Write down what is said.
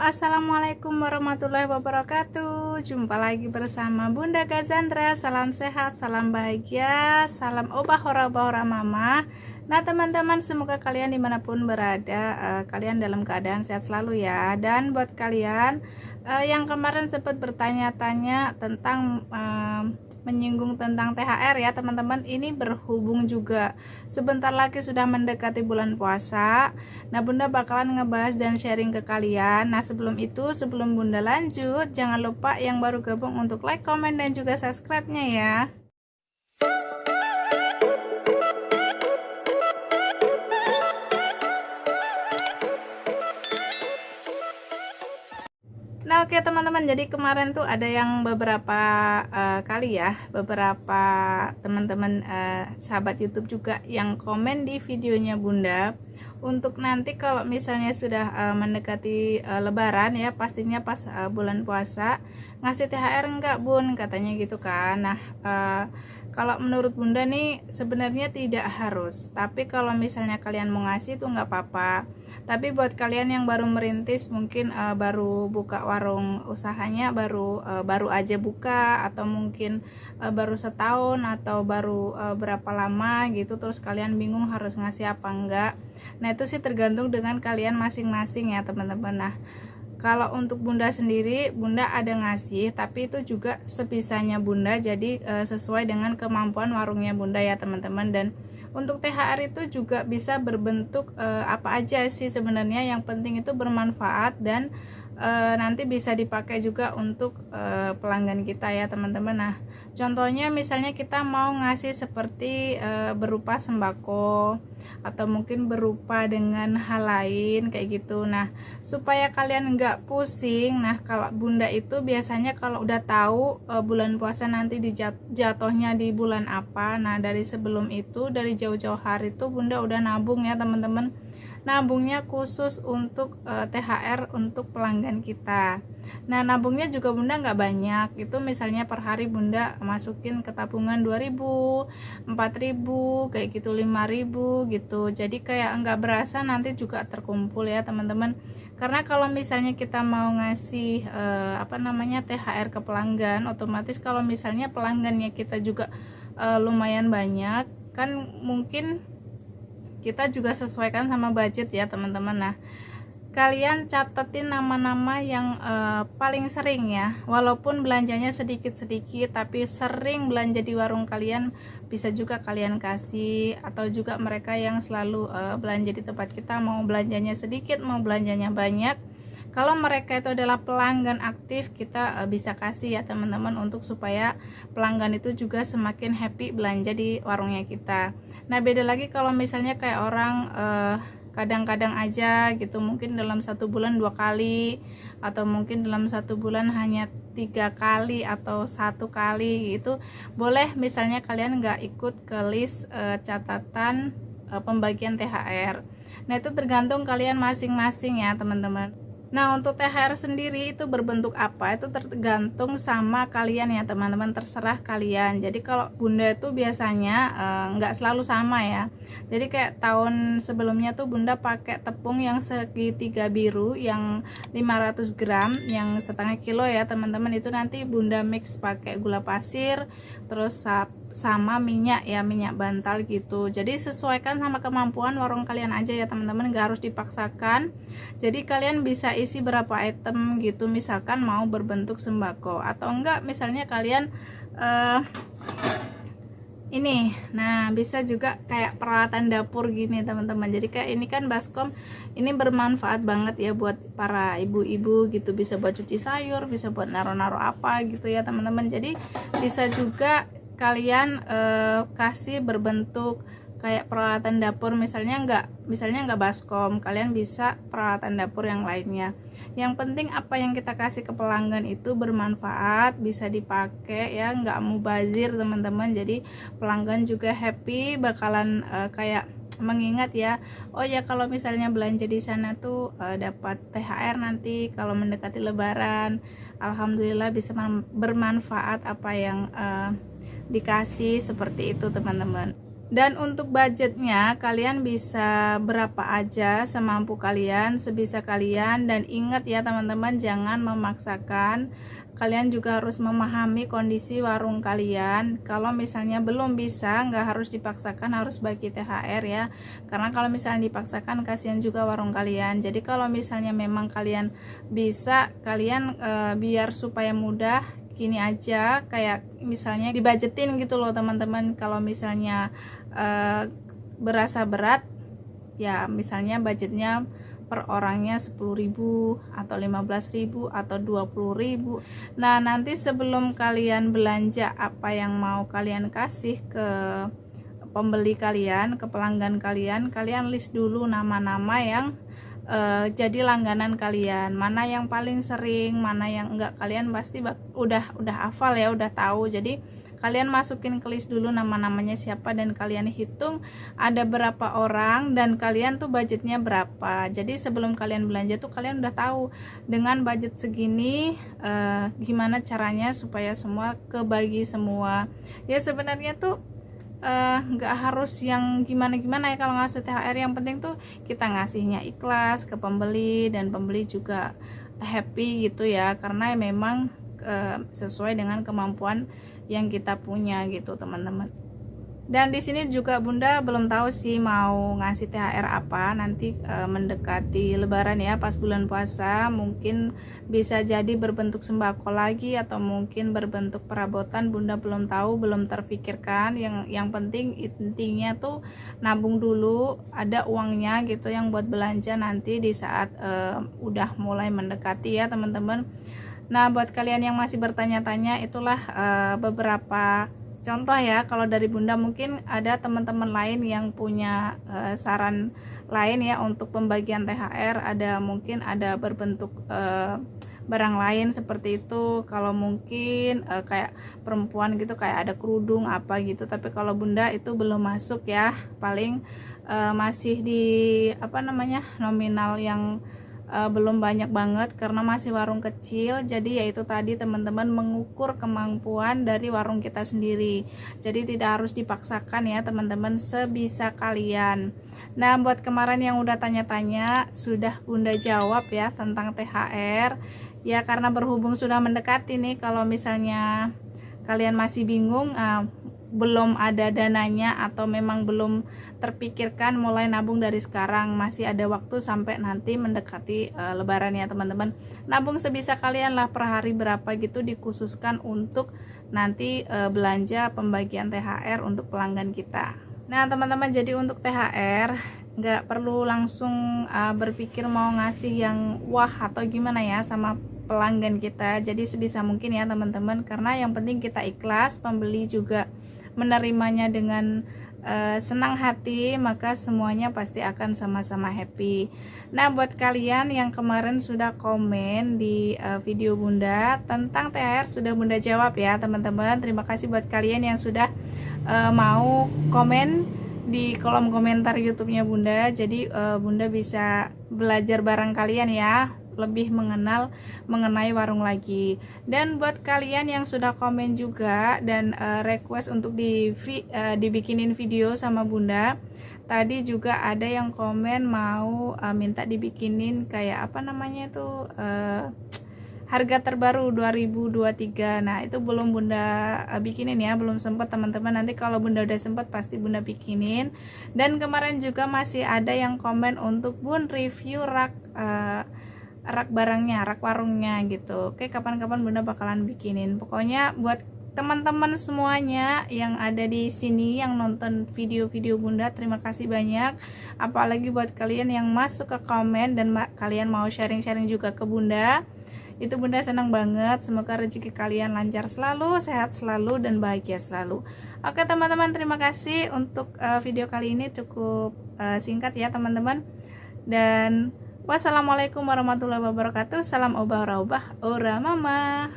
Assalamualaikum warahmatullahi wabarakatuh. Jumpa lagi bersama Bunda Gazandra. Salam sehat, salam bahagia, salam obah hora mama. Nah teman-teman, semoga kalian dimanapun berada, kalian dalam keadaan sehat selalu ya. Dan buat kalian yang kemarin sempat bertanya-tanya tentang menyinggung tentang THR ya teman-teman, ini berhubung juga sebentar lagi sudah mendekati bulan puasa. Nah Bunda bakalan ngebahas dan sharing ke kalian. Nah sebelum itu, sebelum Bunda lanjut, jangan lupa yang baru gabung untuk like, komen, dan juga subscribe-nya ya. Nah oke teman-teman, jadi kemarin tuh ada yang beberapa kali ya, beberapa teman-teman sahabat YouTube juga yang komen di videonya Bunda untuk nanti kalau misalnya sudah mendekati Lebaran ya, pastinya pas bulan puasa ngasih THR enggak Bun, katanya gitu kan. Nah kalau menurut Bunda nih sebenarnya tidak harus, tapi kalau misalnya kalian mau ngasih tuh nggak apa-apa. Tapi buat kalian yang baru merintis, mungkin baru buka warung usahanya, baru aja buka, atau mungkin baru setahun atau baru berapa lama gitu, terus kalian bingung harus ngasih apa enggak. Nah itu sih tergantung dengan kalian masing-masing ya teman-teman. Nah kalau untuk Bunda sendiri, Bunda ada ngasih, tapi itu juga sebisanya Bunda, jadi sesuai dengan kemampuan warungnya Bunda ya teman-teman. Dan untuk THR itu juga bisa berbentuk apa aja sih sebenarnya, yang penting itu bermanfaat dan nanti bisa dipakai juga untuk pelanggan kita ya teman-teman. Nah contohnya misalnya kita mau ngasih seperti berupa sembako atau mungkin berupa dengan hal lain kayak gitu. Nah supaya kalian nggak pusing, nah kalau Bunda itu biasanya kalau udah tahu bulan puasa nanti jatuhnya di bulan apa, nah dari sebelum itu, dari jauh-jauh hari itu Bunda udah nabung ya teman-teman. Nabungnya khusus untuk THR untuk pelanggan kita. Nah nabungnya juga Bunda nggak banyak, itu misalnya per hari Bunda masukin ke tabungan 2.000, 4.000 kayak gitu, 5.000 gitu. Jadi kayak nggak berasa nanti juga terkumpul ya teman-teman. Karena kalau misalnya kita mau ngasih THR ke pelanggan, otomatis kalau misalnya pelanggannya kita juga lumayan banyak, kan mungkin kita juga sesuaikan sama budget ya teman-teman. Nah kalian catetin nama-nama yang paling sering ya, walaupun belanjanya sedikit-sedikit tapi sering belanja di warung kalian, bisa juga kalian kasih. Atau juga mereka yang selalu belanja di tempat kita, mau belanjanya sedikit mau belanjanya banyak, kalau mereka itu adalah pelanggan aktif, kita bisa kasih ya teman-teman, untuk supaya pelanggan itu juga semakin happy belanja di warungnya kita. Nah beda lagi kalau misalnya kayak orang kadang-kadang aja gitu, mungkin dalam satu bulan 2 kali, atau mungkin dalam satu bulan hanya 3 kali atau 1 kali gitu, boleh misalnya kalian nggak ikut ke list catatan pembagian THR. Nah itu tergantung kalian masing-masing ya teman-teman. Nah untuk THR sendiri itu berbentuk apa, itu tergantung sama kalian ya teman-teman, terserah kalian. Jadi kalau Bunda itu biasanya nggak selalu sama ya. Jadi kayak tahun sebelumnya tuh Bunda pakai tepung yang segitiga biru yang 500 gram, yang setengah kilo ya teman-teman. Itu nanti Bunda mix pakai gula pasir, terus sama minyak ya, minyak bantal gitu. Jadi sesuaikan sama kemampuan warung kalian aja ya teman-teman, nggak harus dipaksakan. Jadi kalian bisa isi berapa item gitu, misalkan mau berbentuk sembako, atau enggak misalnya kalian ini, nah bisa juga kayak peralatan dapur gini teman-teman. Jadi kayak ini kan baskom, ini bermanfaat banget ya buat para ibu-ibu gitu, bisa buat cuci sayur, bisa buat naruh-naruh apa gitu ya teman-teman. Jadi bisa juga kalian kasih berbentuk kayak peralatan dapur, misalnya nggak baskom, kalian bisa peralatan dapur yang lainnya. Yang penting apa yang kita kasih ke pelanggan itu bermanfaat, bisa dipakai ya, nggak mubazir teman-teman. Jadi pelanggan juga happy, bakalan kayak mengingat ya, oh ya kalau misalnya belanja di sana tuh dapat THR nanti kalau mendekati Lebaran. Alhamdulillah bisa bermanfaat apa yang dikasih, seperti itu teman-teman. Dan untuk budgetnya kalian bisa berapa aja semampu kalian, sebisa kalian. Dan ingat ya teman-teman, jangan memaksakan. Kalian juga harus memahami kondisi warung kalian. Kalau misalnya belum bisa, nggak harus dipaksakan harus bagi THR ya, karena kalau misalnya dipaksakan kasihan juga warung kalian. Jadi kalau misalnya memang kalian bisa, kalian biar supaya mudah, gini aja, kayak misalnya dibajetin gitu loh teman-teman. Kalau misalnya berasa berat ya, misalnya budgetnya per orangnya 10.000 atau 15.000 atau 20.000. Nah nanti sebelum kalian belanja apa yang mau kalian kasih ke pembeli kalian, ke pelanggan kalian, kalian list dulu nama-nama yang jadi langganan kalian, mana yang paling sering, mana yang enggak. Kalian pasti udah hafal ya, udah tahu. Jadi kalian masukin ke list dulu nama-namanya siapa, dan kalian hitung ada berapa orang dan kalian tuh budgetnya berapa. Jadi sebelum kalian belanja tuh kalian udah tahu dengan budget segini gimana caranya supaya semua kebagi semua. Ya sebenarnya tuh nggak harus yang gimana-gimana ya kalau ngasih THR. Yang penting tuh kita ngasihnya ikhlas ke pembeli dan pembeli juga happy gitu ya, karena memang sesuai dengan kemampuan yang kita punya gitu teman-teman. Dan di sini juga Bunda belum tahu sih mau ngasih THR apa nanti mendekati Lebaran ya, pas bulan puasa. Mungkin bisa jadi berbentuk sembako lagi atau mungkin berbentuk perabotan. Bunda belum tahu, belum terfikirkan. Yang penting intinya tuh nabung dulu, ada uangnya gitu yang buat belanja nanti di saat udah mulai mendekati ya teman-teman. Nah buat kalian yang masih bertanya-tanya, itulah beberapa contoh ya. Kalau dari Bunda mungkin ada teman-teman lain yang punya saran lain ya untuk pembagian THR. Ada mungkin ada berbentuk barang lain seperti itu. Kalau mungkin kayak perempuan gitu, kayak ada kerudung apa gitu. Tapi kalau Bunda itu belum masuk ya, paling masih di apa namanya, nominal yang belum banyak banget karena masih warung kecil. Jadi yaitu tadi teman-teman, mengukur kemampuan dari warung kita sendiri. Jadi tidak harus dipaksakan ya teman-teman, sebisa kalian. Nah buat kemarin yang udah tanya-tanya, sudah Bunda jawab ya tentang THR ya, karena berhubung sudah mendekati nih. Kalau misalnya kalian masih bingung, belum ada dananya atau memang belum terpikirkan, mulai nabung dari sekarang. Masih ada waktu sampai nanti mendekati Lebaran ya teman-teman. Nabung sebisa kalian lah, per hari berapa gitu dikhususkan untuk nanti belanja pembagian THR untuk pelanggan kita. Nah teman-teman, jadi untuk THR nggak perlu langsung berpikir mau ngasih yang wah atau gimana ya sama pelanggan kita. Jadi sebisa mungkin ya teman-teman, karena yang penting kita ikhlas, pembeli juga menerimanya dengan senang hati, maka semuanya pasti akan sama-sama happy. Nah buat kalian yang kemarin sudah komen di video Bunda tentang THR, sudah Bunda jawab ya teman-teman. Terima kasih buat kalian yang sudah mau komen di kolom komentar YouTube-nya Bunda. Jadi Bunda bisa belajar bareng kalian ya, lebih mengenal mengenai warung lagi. Dan buat kalian yang sudah komen juga dan request untuk dibikinin video sama Bunda, tadi juga ada yang komen mau minta dibikinin kayak apa namanya itu harga terbaru 2023. Nah itu belum Bunda bikinin ya, belum sempat teman-teman. Nanti kalau Bunda udah sempat pasti Bunda bikinin. Dan kemarin juga masih ada yang komen untuk Bun review rak barangnya, rak warungnya gitu. Oke, kapan-kapan Bunda bakalan bikinin. Pokoknya buat teman-teman semuanya yang ada di sini yang nonton video-video Bunda, terima kasih banyak. Apalagi buat kalian yang masuk ke komen dan kalian mau sharing-sharing juga ke Bunda, itu Bunda senang banget. Semoga rezeki kalian lancar selalu, sehat selalu, dan bahagia selalu. Oke teman-teman, terima kasih. Untuk video kali ini cukup singkat ya teman-teman. Dan wassalamualaikum warahmatullahi wabarakatuh. Salam obah-obah, ora mama.